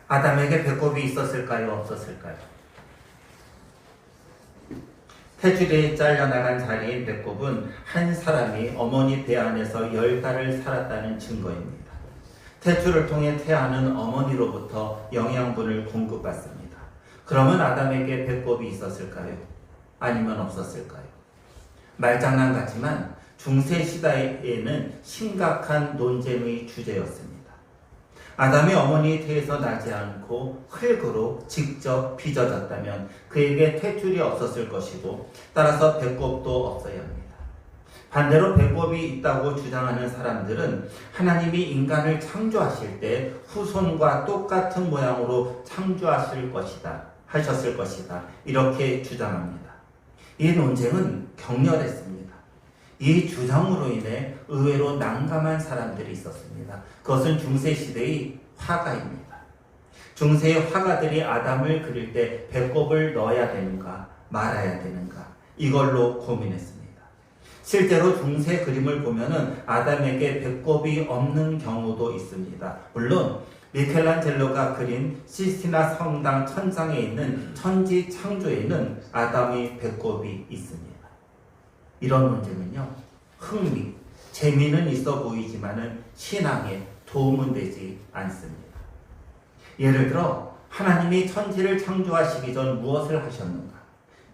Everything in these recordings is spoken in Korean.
아담에게 배꼽이 있었을까요? 없었을까요? 테두리에 잘려나간 자리인 배꼽은 한 사람이 어머니 배 안에서 10달을 살았다는 증거입니다. 태주를 통해 태아는 어머니로부터 영양분을 공급받습니다. 그러면 아담에게 배꼽이 있었을까요? 아니면 없었을까요? 말장난 같지만 중세 시대에는 심각한 논쟁의 주제였습니다. 아담이 어머니의 태에서 나지 않고 흙으로 직접 빚어졌다면 그에게 탯줄이 없었을 것이고 따라서 배꼽도 없어야 합니다. 반대로 배꼽이 있다고 주장하는 사람들은 하나님이 인간을 창조하실 때 후손과 똑같은 모양으로 창조하셨을 것이다. 이렇게 주장합니다. 이 논쟁은 격렬했습니다. 이 주장으로 인해 의외로 난감한 사람들이 있었습니다. 그것은 중세시대의 화가입니다. 중세의 화가들이 아담을 그릴 때 배꼽을 넣어야 되는가 말아야 되는가 이걸로 고민했습니다. 실제로 중세 그림을 보면은 아담에게 배꼽이 없는 경우도 있습니다. 물론 미켈란젤로가 그린 시스티나 성당 천장에 있는 천지 창조에는 아담의 배꼽이 있습니다. 이런 논쟁은요, 재미는 있어 보이지만은 신앙에 도움은 되지 않습니다. 예를 들어 하나님이 천지를 창조하시기 전 무엇을 하셨는가?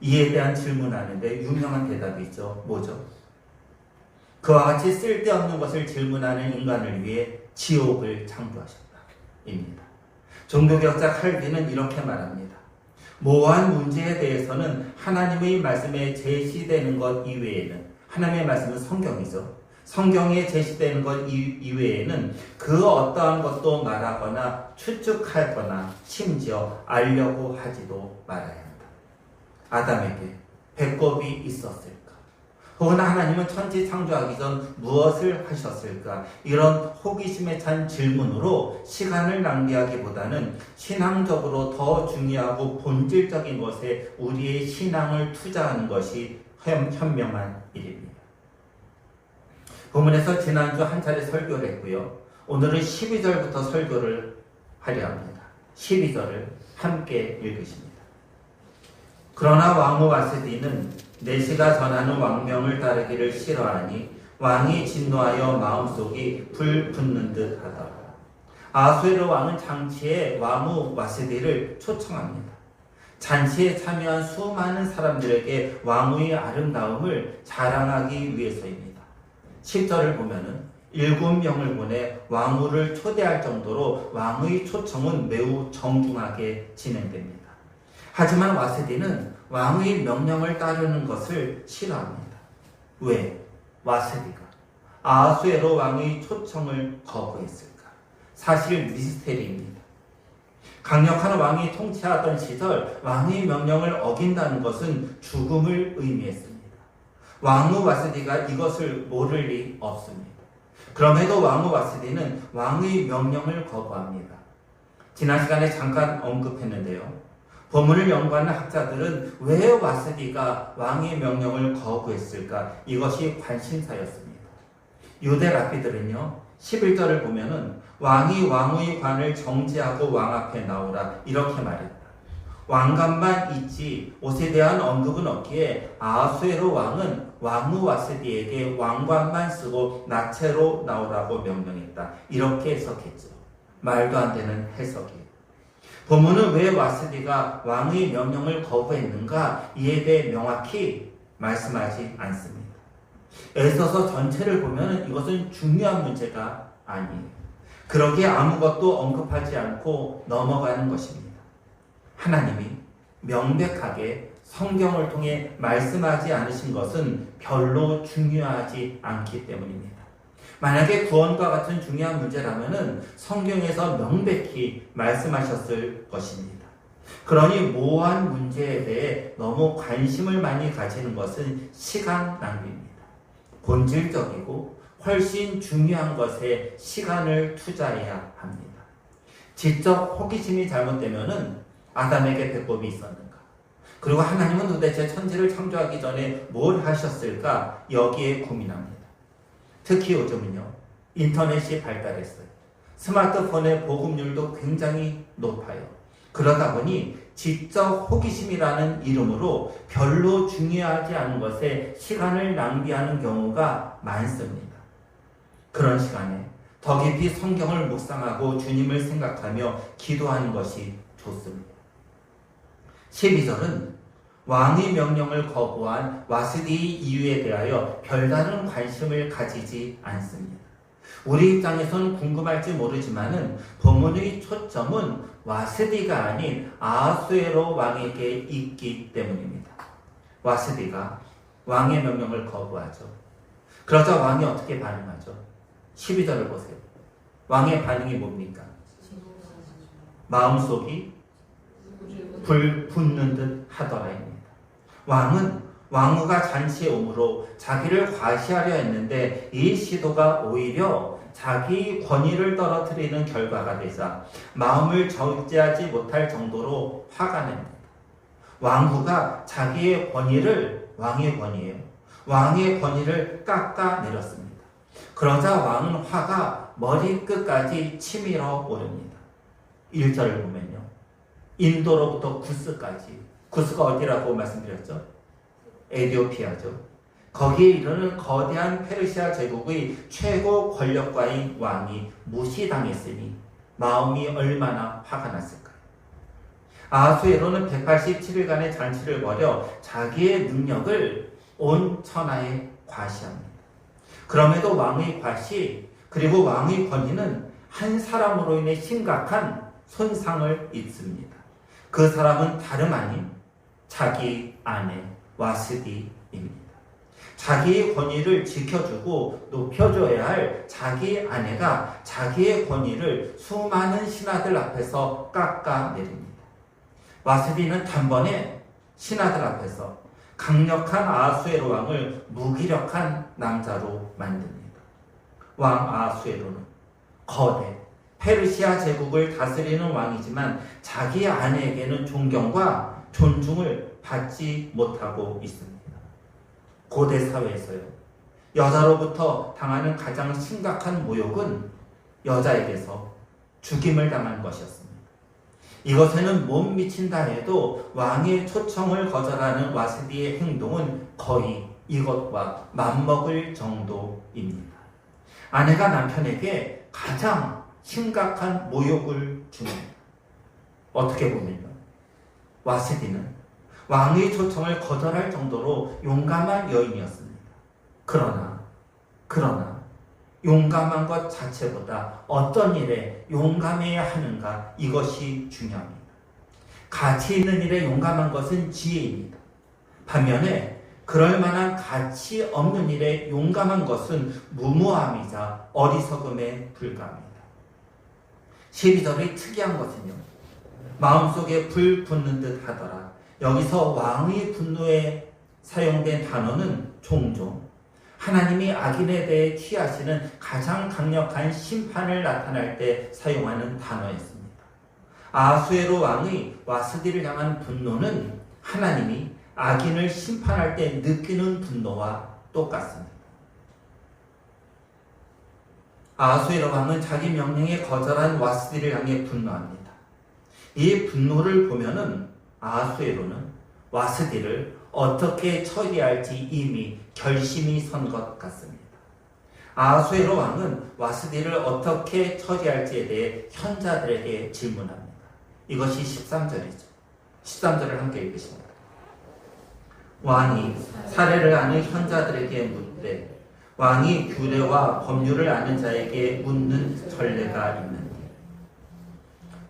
이에 대한 질문하는데 유명한 대답이 있죠. 뭐죠? 그와 같이 쓸데없는 것을 질문하는 인간을 위해 지옥을 창조하셨다. 입니다. 종교개혁자 칼빈은 이렇게 말합니다. 모호한 문제에 대해서는 하나님의 말씀에 제시되는 것 이외에는, 하나님의 말씀은 성경이죠. 성경에 제시되는 것 이외에는 그 어떠한 것도 말하거나 추측하거나 심지어 알려고 하지도 말아야 한다. 아담에게 배꼽이 있었을까? 혹은 하나님은 천지 창조하기 전 무엇을 하셨을까? 이런 호기심에 찬 질문으로 시간을 낭비하기보다는 신앙적으로 더 중요하고 본질적인 것에 우리의 신앙을 투자하는 것이 현명한 일입니다. 본문에서 지난주 한 차례 설교를 했고요. 오늘은 12절부터 설교를 하려 합니다. 12절을 함께 읽으십니다. 그러나 왕후 와스디는 내시가 전하는 왕명을 따르기를 싫어하니 왕이 진노하여 마음속이 불 붙는 듯 하더라. 아수에르 왕은 장치에 왕후 와스디를 초청합니다. 잔치에 참여한 수많은 사람들에게 왕후의 아름다움을 자랑하기 위해서입니다. 10절을 보면은 7명을 보내 왕후를 초대할 정도로 왕의 초청은 매우 정중하게 진행됩니다. 하지만 와스디는 왕의 명령을 따르는 것을 싫어합니다. 왜? 와스디가 아하수에로 왕의 초청을 거부했을까? 사실 미스테리입니다. 강력한 왕이 통치하던 시절 왕의 명령을 어긴다는 것은 죽음을 의미했습니다. 왕후 와스디가 이것을 모를 리 없습니다. 그럼에도 왕후 와스디는 왕의 명령을 거부합니다. 지난 시간에 잠깐 언급했는데요. 본문을 연구하는 학자들은 왜 와스디가 왕의 명령을 거부했을까? 이것이 관심사였습니다. 유대 랍비들은요, 11절을 보면은 왕이 왕의 관을 정지하고 왕 앞에 나오라 이렇게 말했다. 왕관만 있지 옷에 대한 언급은 없기에 아하수에로 왕은 왕후 와스디에게 왕관만 쓰고 나체로 나오라고 명령했다. 이렇게 해석했죠. 말도 안 되는 해석이에요. 본문은 왜 와스디가 왕의 명령을 거부했는가 이에 대해 명확히 말씀하지 않습니다. 에서서 전체를 보면 이것은 중요한 문제가 아니에요. 그러기에 아무것도 언급하지 않고 넘어가는 것입니다. 하나님이 명백하게 성경을 통해 말씀하지 않으신 것은 별로 중요하지 않기 때문입니다. 만약에 구원과 같은 중요한 문제라면은 성경에서 명백히 말씀하셨을 것입니다. 그러니 모호한 문제에 대해 너무 관심을 많이 가지는 것은 시간 낭비입니다. 본질적이고 훨씬 중요한 것에 시간을 투자해야 합니다. 지적 호기심이 잘못되면은 아담에게 배꼽이 있었는가? 그리고 하나님은 도대체 천지를 창조하기 전에 뭘 하셨을까? 여기에 고민합니다. 특히 요즘은요, 인터넷이 발달했어요. 스마트폰의 보급률도 굉장히 높아요. 그러다 보니 지적 호기심이라는 이름으로 별로 중요하지 않은 것에 시간을 낭비하는 경우가 많습니다. 그런 시간에 더 깊이 성경을 묵상하고 주님을 생각하며 기도하는 것이 좋습니다. 12절은 왕의 명령을 거부한 와스디 이유에 대하여 별다른 관심을 가지지 않습니다. 우리 입장에서는 궁금할지 모르지만은 본문의 초점은 와스디가 아닌 아하수에로 왕에게 있기 때문입니다. 와스디가 왕의 명령을 거부하죠. 그러자 왕이 어떻게 반응하죠? 12절을 보세요. 왕의 반응이 뭡니까? 마음속이 불 붙는 듯 하더라입니다. 왕은 왕후가 잔치에 오므로 자기를 과시하려 했는데 이 시도가 오히려 자기 권위를 떨어뜨리는 결과가 되자 마음을 절제하지 못할 정도로 화가 납니다. 왕후가 자기의 권위를, 왕의 권위예요. 왕의 권위를 깎아내렸습니다. 그러자 왕은 화가 머리끝까지 치밀어 오릅니다. 1절을 보면요. 인도로부터 구스까지. 구스가 어디라고 말씀드렸죠? 에티오피아죠. 거기에 이르는 거대한 페르시아 제국의 최고 권력가인 왕이 무시당했으니 마음이 얼마나 화가 났을까요? 아하수에로는 187일간의 잔치를 벌여 자기의 능력을 온 천하에 과시합니다. 그럼에도 왕의 과시 그리고 왕의 권위는 한 사람으로 인해 심각한 손상을 입습니다. 그 사람은 다름 아닌 자기 아내 와스디입니다. 자기의 권위를 지켜주고 높여줘야 할 자기 아내가 자기의 권위를 수많은 신하들 앞에서 깎아내립니다. 와스디는 단번에 신하들 앞에서 강력한 아하수에로 왕을 무기력한 남자로 만듭니다. 왕 아하수에로는 거대 페르시아 제국을 다스리는 왕이지만 자기 아내에게는 존경과 존중을 받지 못하고 있습니다. 고대 사회에서요. 여자로부터 당하는 가장 심각한 모욕은 여자에게서 죽임을 당하는 것이었습니다. 이것에는 못 미친다 해도 왕의 초청을 거절하는 와스디의 행동은 거의 이것과 맞먹을 정도입니다. 아내가 남편에게 가장 심각한 모욕을 줍니다. 어떻게 보면요. 와스디는 왕의 초청을 거절할 정도로 용감한 여인이었습니다. 그러나 용감한 것 자체보다 어떤 일에 용감해야 하는가 이것이 중요합니다. 가치 있는 일에 용감한 것은 지혜입니다. 반면에 그럴 만한 가치 없는 일에 용감한 것은 무모함이자 어리석음에 불과합니다. 12절의 특이한 것은요. 마음속에 불 붙는 듯 하더라. 여기서 왕의 분노에 사용된 단어는 종종 하나님이 악인에 대해 취하시는 가장 강력한 심판을 나타낼 때 사용하는 단어였습니다. 아하수에로 왕의 와스디를 향한 분노는 하나님이 악인을 심판할 때 느끼는 분노와 똑같습니다. 아하수에로 왕은 자기 명령에 거절한 와스디를 향해 분노합니다. 이 분노를 보면은 아하수에로는 와스디를 어떻게 처리할지 이미 결심이 선 것 같습니다. 아하수에로 왕은 와스디를 어떻게 처리할지에 대해 현자들에게 질문합니다. 이것이 13절이죠. 13절을 함께 읽으십니다. 왕이 사례를 아는 현자들에게 묻되 왕이 규례와 법률을 아는 자에게 묻는 전례가 있는데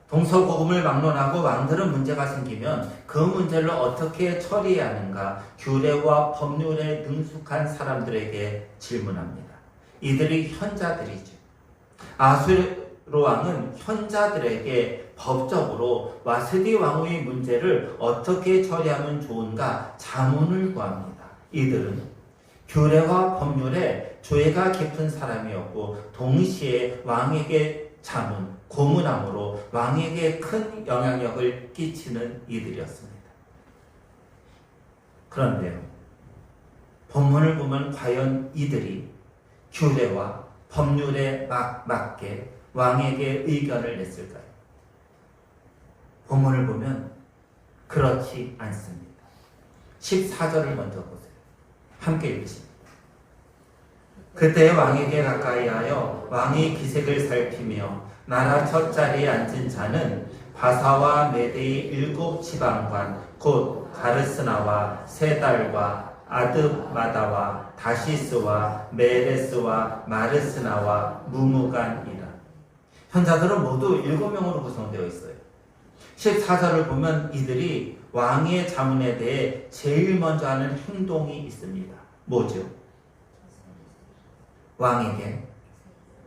동서고금을 막론하고 왕들은 문제가 생기면 그 문제를 어떻게 처리해야 하는가 규례와 법률에 능숙한 사람들에게 질문합니다. 이들이 현자들이죠. 아하수에로 왕은 현자들에게 법적으로 와스디 왕후의 문제를 어떻게 처리하면 좋은가 자문을 구합니다. 이들은 규례와 법률에 조예가 깊은 사람이었고 동시에 왕에게 자문, 고문함으로 왕에게 큰 영향력을 끼치는 이들이었습니다. 그런데요, 본문을 보면 과연 이들이 규례와 법률에 맞게 왕에게 의견을 냈을까요? 본문을 보면 그렇지 않습니다. 14절을 먼저 보세요. 함께 읽으십니다. 그때 왕에게 가까이 하여 왕이 기색을 살피며 나라 첫 자리에 앉은 자는 바사와 메대의 7지방관 곧 가르스나와 세달과 아드마다와 다시스와 메레스와 마르스나와 무무간이라. 현자들은 모두 7명으로 구성되어 있어요. 14절을 보면 이들이 왕의 자문에 대해 제일 먼저 하는 행동이 있습니다. 뭐죠? 왕에게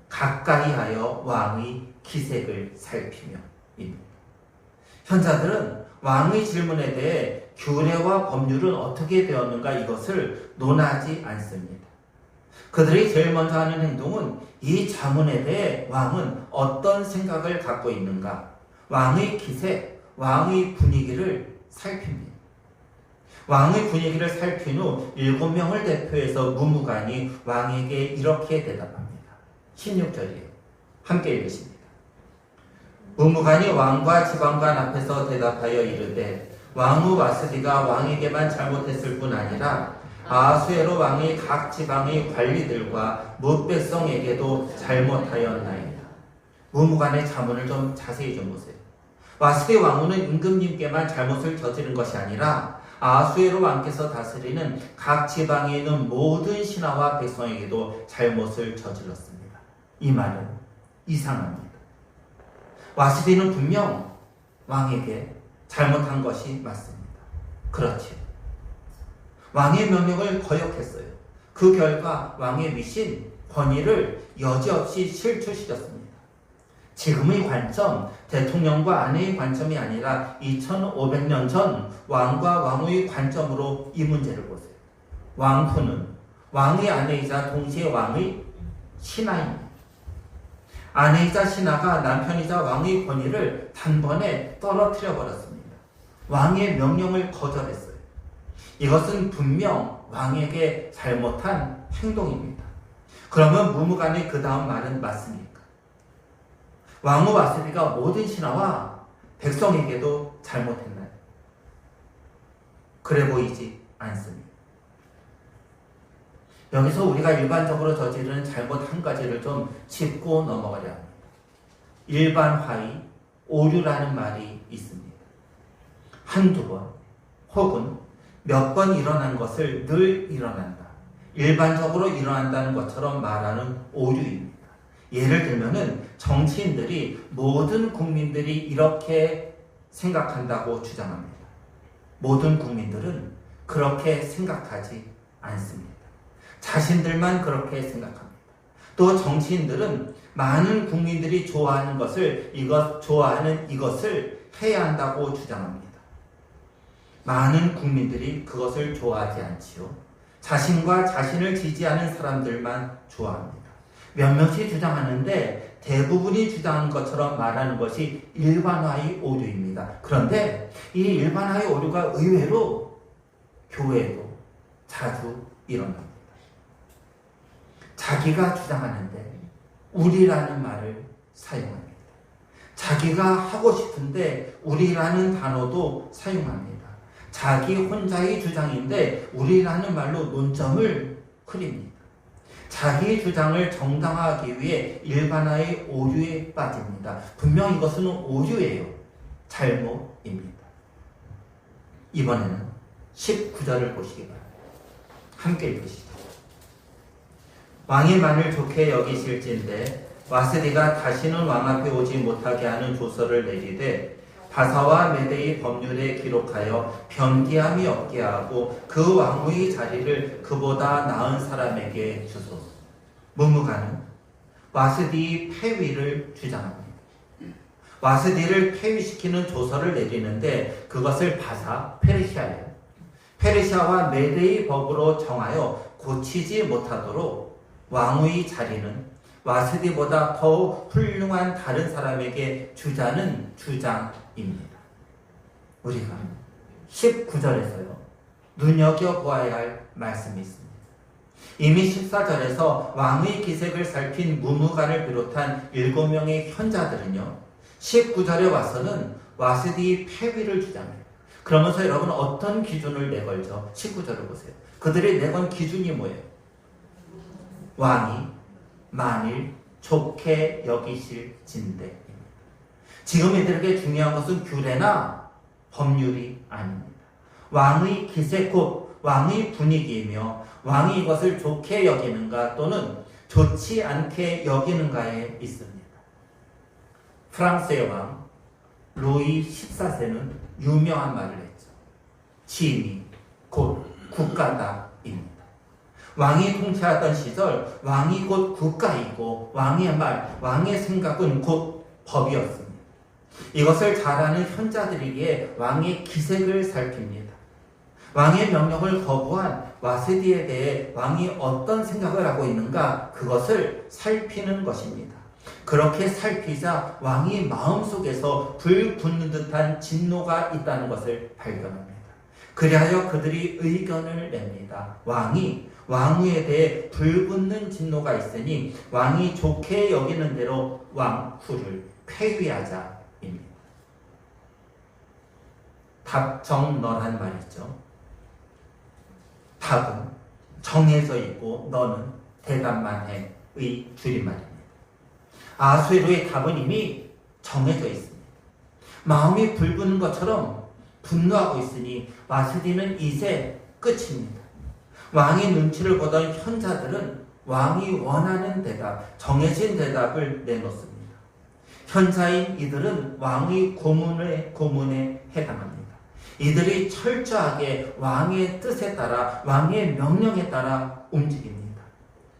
가까이 하여 왕의 기색을 살피며 입니다. 현자들은 왕의 질문에 대해 규례와 법률은 어떻게 되었는가 이것을 논하지 않습니다. 그들이 제일 먼저 하는 행동은 이 자문에 대해 왕은 어떤 생각을 갖고 있는가, 왕의 기색, 왕의 분위기를 살핍니다. 왕의 분위기를 살핀 후 7명을 대표해서 무무간이 왕에게 이렇게 대답합니다. 16절이에요. 함께 읽으십니다. 무무간이 왕과 지방관 앞에서 대답하여 이르되 왕후 와스디가 왕에게만 잘못했을 뿐 아니라 아수에로 왕이 각 지방의 관리들과 뭇 백성에게도 잘못하였나이다. 무무간의 자문을 좀 자세히 좀 보세요. 와스디 왕후는 임금님께만 잘못을 저지른 것이 아니라 아수에로 왕께서 다스리는 각 지방에 있는 모든 신하와 백성에게도 잘못을 저질렀습니다. 이 말은 이상합니다. 와스디는 분명 왕에게 잘못한 것이 맞습니다. 그렇지요. 왕의 명령을 거역했어요. 그 결과 왕의 위신, 권위를 여지없이 실추시켰습니다. 지금의 관점, 대통령과 아내의 관점이 아니라 2500년 전 왕과 왕후의 관점으로 이 문제를 보세요. 왕후는 왕의 아내이자 동시에 왕의 신하입니다. 아내이자 신하가 남편이자 왕의 권위를 단번에 떨어뜨려 버렸습니다. 왕의 명령을 거절했어요. 이것은 분명 왕에게 잘못한 행동입니다. 그러면 무무간의 그 다음 말은 맞습니까? 왕후 와스디가 모든 신하와 백성에게도 잘못했나요? 그래 보이지 않습니다. 여기서 우리가 일반적으로 저지르는 잘못 한 가지를 좀 짚고 넘어가려 합니다. 일반화의 오류라는 말이 있습니다. 한두 번 혹은 몇 번 일어난 것을 늘 일어난다. 일반적으로 일어난다는 것처럼 말하는 오류입니다. 예를 들면은 정치인들이 모든 국민들이 이렇게 생각한다고 주장합니다. 모든 국민들은 그렇게 생각하지 않습니다. 자신들만 그렇게 생각합니다. 또 정치인들은 많은 국민들이 좋아하는 것을 좋아하는 이것을 해야 한다고 주장합니다. 많은 국민들이 그것을 좋아하지 않지요. 자신과 자신을 지지하는 사람들만 좋아합니다. 몇몇이 주장하는데 대부분이 주장하는 것처럼 말하는 것이 일반화의 오류입니다. 그런데 이 일반화의 오류가 의외로 교회에도 자주 일어납니다. 자기가 주장하는데 우리라는 말을 사용합니다. 자기가 하고 싶은데 우리라는 단어도 사용합니다. 자기 혼자의 주장인데 우리라는 말로 논점을 흐립니다. 자기 주장을 정당화하기 위해 일반화의 오류에 빠집니다. 분명 이것은 오류예요. 잘못입니다. 이번에는 19절을 보시기 바랍니다. 함께 읽으시죠. 왕이 만일 좋게 여기실진데 와스디가 다시는 왕 앞에 오지 못하게 하는 조서를 내리되 바사와 메대의 법률에 기록하여 변기함이 없게 하고 그 왕후의 자리를 그보다 나은 사람에게 주소서. 무무간은 와스디의 폐위를 주장합니다. 와스디를 폐위시키는 조서를 내리는데 그것을 바사, 페르시아예요. 페르시아와 메대의 법으로 정하여 고치지 못하도록 왕후의 자리는 와스디보다 더욱 훌륭한 다른 사람에게 주자는 주장입니다. 우리가 19절에서요 눈여겨보아야 할 말씀이 있습니다. 이미 14절에서 왕의 기색을 살핀 무무간을 비롯한 7명의 현자들은요, 19절에 와서는 와스디의 폐위를 주장해요. 그러면서 여러분 어떤 기준을 내걸죠? 19절을 보세요. 그들이 내건 기준이 뭐예요? 왕이 만일 좋게 여기실 진대. 지금 이들에게 중요한 것은 규례나 법률이 아닙니다. 왕의 기색 곧 왕의 분위기이며 왕이 이것을 좋게 여기는가 또는 좋지 않게 여기는가에 있습니다. 프랑스의 왕 루이 14세는 유명한 말을 했죠. 지미 곧 국가다입니다. 왕이 통치하던 시절 왕이 곧 국가이고 왕의 말, 왕의 생각은 곧 법이었습니다. 이것을 잘 아는 현자들이기에 왕의 기색을 살핍니다. 왕의 명령을 거부한 와스디에 대해 왕이 어떤 생각을 하고 있는가 그것을 살피는 것입니다. 그렇게 살피자 왕이 마음속에서 불 붙는 듯한 진노가 있다는 것을 발견합니다. 그리하여 그들이 의견을 냅니다. 왕후에 대해 불붙는 진노가 있으니 왕이 좋게 여기는 대로 왕후를 폐위하자입니다. 답정너란 말이죠. 답은 정해져 있고 너는 대답만 해의 줄임말입니다. 아수에로의 답은 이미 정해져 있습니다. 마음이 불붙는 것처럼 분노하고 있으니 와스디는 이제 끝입니다. 왕의 눈치를 보던 현자들은 왕이 원하는 대답, 정해진 대답을 내놓습니다. 현자인 이들은 왕의 고문에 해당합니다. 이들이 철저하게 왕의 뜻에 따라 왕의 명령에 따라 움직입니다.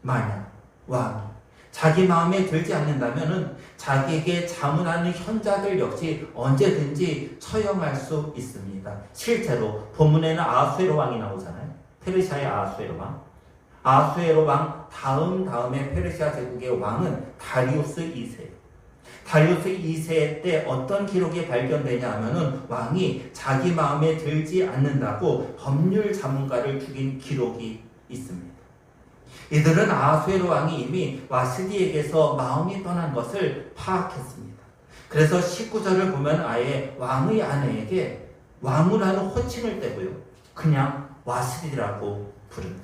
만약 왕이 자기 마음에 들지 않는다면 자기에게 자문하는 현자들 역시 언제든지 처형할 수 있습니다. 실제로 본문에는 아수에로 왕이 나오잖아요. 페르시아의 아수에로 왕. 아수에로 왕 다음에 페르시아 제국의 왕은 다리우스 2세. 다리우스 2세 때 어떤 기록이 발견되냐 하면은 왕이 자기 마음에 들지 않는다고 법률 자문가를 죽인 기록이 있습니다. 이들은 아수에로 왕이 이미 와스디에게서 마음이 떠난 것을 파악했습니다. 그래서 19절을 보면 아예 왕의 아내에게 왕후라는 호칭을 떼고요. 그냥 와스디라고 부릅니다.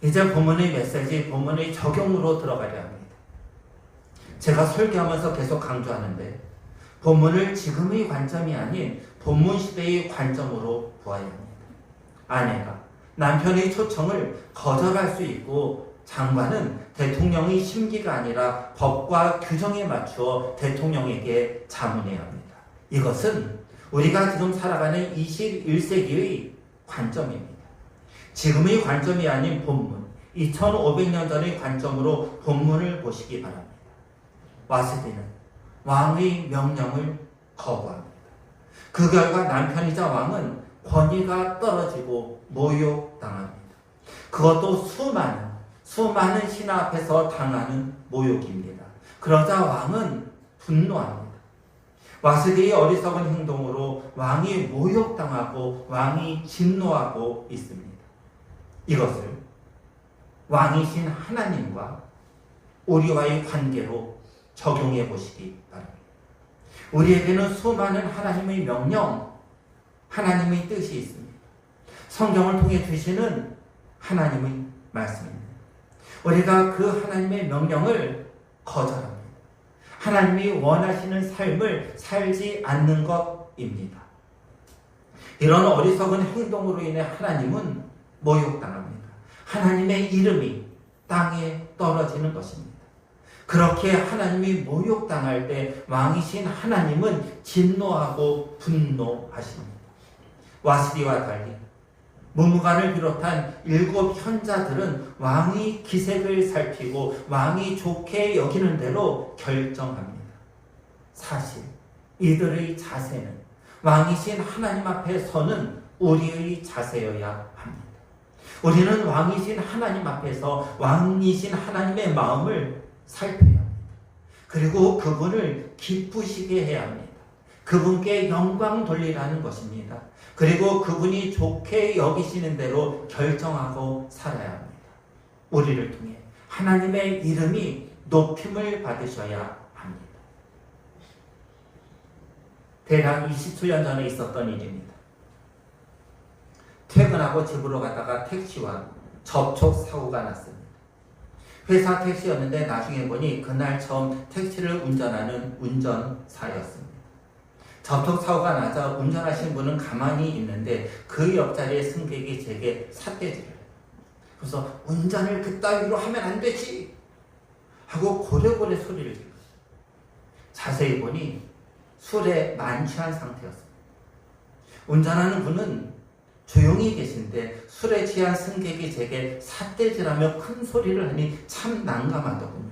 이제 본문의 메시지, 본문의 적용으로 들어가려 합니다. 제가 설교하면서 계속 강조하는데 본문을 지금의 관점이 아닌 본문 시대의 관점으로 보아야 합니다. 아내가 남편의 초청을 거절할 수 있고 장관은 대통령의 심기가 아니라 법과 규정에 맞추어 대통령에게 자문해야 합니다. 이것은 우리가 지금 살아가는 21세기의 관점입니다. 지금의 관점이 아닌 본문, 2500년 전의 관점으로 본문을 보시기 바랍니다. 와스디는 왕의 명령을 거부합니다. 그 결과 남편이자 왕은 권위가 떨어지고 모욕당합니다. 그것도 수많은 신하 앞에서 당하는 모욕입니다. 그러자 왕은 분노합니다. 와스디의 어리석은 행동으로 왕이 모욕당하고 왕이 진노하고 있습니다. 이것을 왕이신 하나님과 우리와의 관계로 적용해 보시기 바랍니다. 우리에게는 수많은 하나님의 명령, 하나님의 뜻이 있습니다. 성경을 통해 주시는 하나님의 말씀입니다. 우리가 그 하나님의 명령을 거절합니다. 하나님이 원하시는 삶을 살지 않는 것입니다. 이런 어리석은 행동으로 인해 하나님은 모욕당합니다. 하나님의 이름이 땅에 떨어지는 것입니다. 그렇게 하나님이 모욕당할 때 왕이신 하나님은 진노하고 분노하십니다. 와스디와 달리 무무간을 비롯한 7 현자들은 왕의 기색을 살피고 왕이 좋게 여기는 대로 결정합니다. 사실 이들의 자세는 왕이신 하나님 앞에 서는 우리의 자세여야 합니다. 우리는 왕이신 하나님 앞에서 왕이신 하나님의 마음을 살펴야 합니다. 그리고 그분을 기쁘시게 해야 합니다. 그분께 영광 돌리라는 것입니다. 그리고 그분이 좋게 여기시는 대로 결정하고 살아야 합니다. 우리를 통해 하나님의 이름이 높임을 받으셔야 합니다. 대략 27년 전에 있었던 일입니다. 퇴근하고 집으로 가다가 택시와 접촉 사고가 났습니다. 회사 택시였는데 나중에 보니 그날 처음 택시를 운전하는 운전사였습니다. 접촉 사고가 나자 운전하신 분은 가만히 있는데 그 옆자리에 승객이 제게 삿대질을 해요. 그래서 운전을 그따위로 하면 안 되지 하고 고래고래 소리를 질렀어요. 자세히 보니 술에 만취한 상태였습니다. 운전하는 분은 조용히 계신데 술에 취한 승객이 제게 삿대질하며 큰 소리를 하니 참 난감하더군요.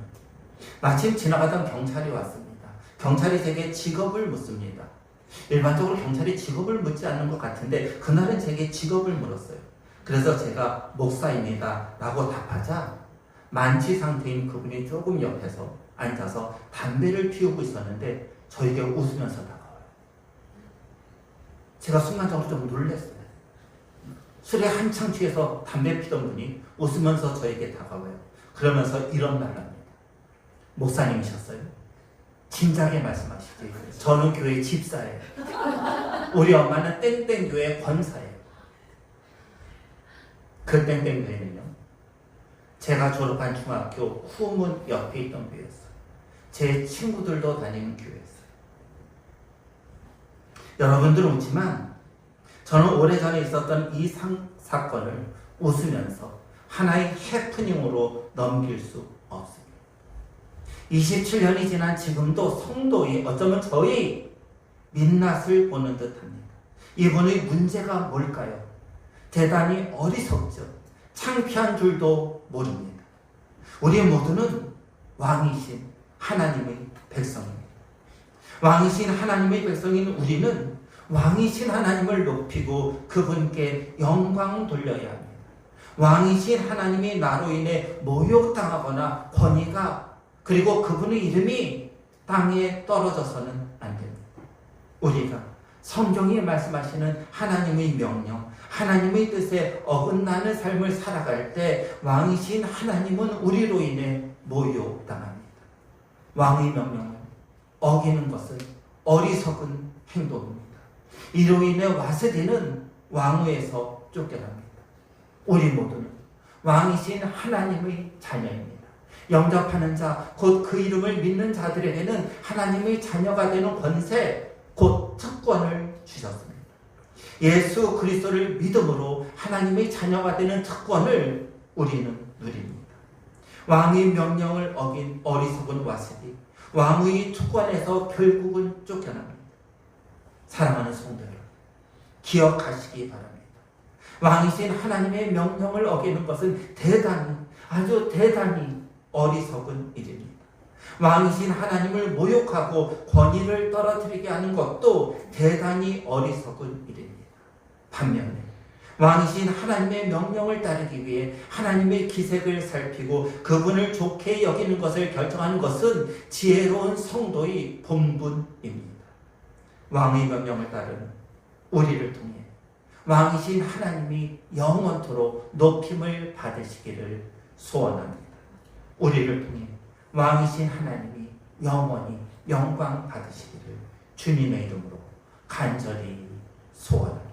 마침 지나가던 경찰이 왔습니다. 경찰이 제게 직업을 묻습니다. 일반적으로 경찰이 직업을 묻지 않는 것 같은데 그날은 제게 직업을 물었어요. 그래서 제가 목사입니다 라고 답하자 만취 상태인 그분이 조금 옆에서 앉아서 담배를 피우고 있었는데 저에게 웃으면서 다가와요. 제가 순간적으로 좀 놀랐어요. 술에 한창 취해서 담배 피던 분이 웃으면서 저에게 다가와요. 그러면서 이런 말을 합니다. 목사님이셨어요? 진작에 말씀하시지. 저는 교회 집사예요. 우리 엄마는 땡땡교회 권사예요. 그 땡땡교회는요, 제가 졸업한 중학교 후문 옆에 있던 교회였어요. 제 친구들도 다니는 교회였어요. 여러분들은 웃지만 저는 오래전에 있었던 이 사건을 웃으면서 하나의 해프닝으로 넘길 수 없습니다. 27년이 지난 지금도 성도의 어쩌면 저의 민낯을 보는 듯합니다. 이분의 문제가 뭘까요? 대단히 어리석죠. 창피한 줄도 모릅니다. 우리 모두는 왕이신 하나님의 백성입니다. 왕이신 하나님의 백성인 우리는 왕이신 하나님을 높이고 그분께 영광 돌려야 합니다. 왕이신 하나님이 나로 인해 모욕당하거나 권위가 그리고 그분의 이름이 땅에 떨어져서는 안 됩니다. 우리가 성경이 말씀하시는 하나님의 명령, 하나님의 뜻에 어긋나는 삶을 살아갈 때 왕이신 하나님은 우리로 인해 모욕당합니다. 왕의 명령을 어기는 것은 어리석은 행동입니다. 이로 인해 와스디는 왕위에서 쫓겨납니다. 우리 모두는 왕이신 하나님의 자녀입니다. 영접하는 자, 곧 그 이름을 믿는 자들에게는 하나님의 자녀가 되는 권세, 곧 특권을 주셨습니다. 예수 그리스도를 믿음으로 하나님의 자녀가 되는 특권을 우리는 누립니다. 왕의 명령을 어긴 어리석은 와스디, 왕의 특권에서 결국은 쫓겨납니다. 사랑하는 성도 여러분, 기억하시기 바랍니다. 왕이신 하나님의 명령을 어기는 것은 대단히, 아주 대단히 어리석은 일입니다. 왕이신 하나님을 모욕하고 권위를 떨어뜨리게 하는 것도 대단히 어리석은 일입니다. 반면에 왕이신 하나님의 명령을 따르기 위해 하나님의 기색을 살피고 그분을 좋게 여기는 것을 결정하는 것은 지혜로운 성도의 본분입니다. 왕의 명령을 따르는 우리를 통해 왕이신 하나님이 영원토록 높임을 받으시기를 소원합니다. 우리를 통해 왕이신 하나님이 영원히 영광 받으시기를 주님의 이름으로 간절히 소원합니다.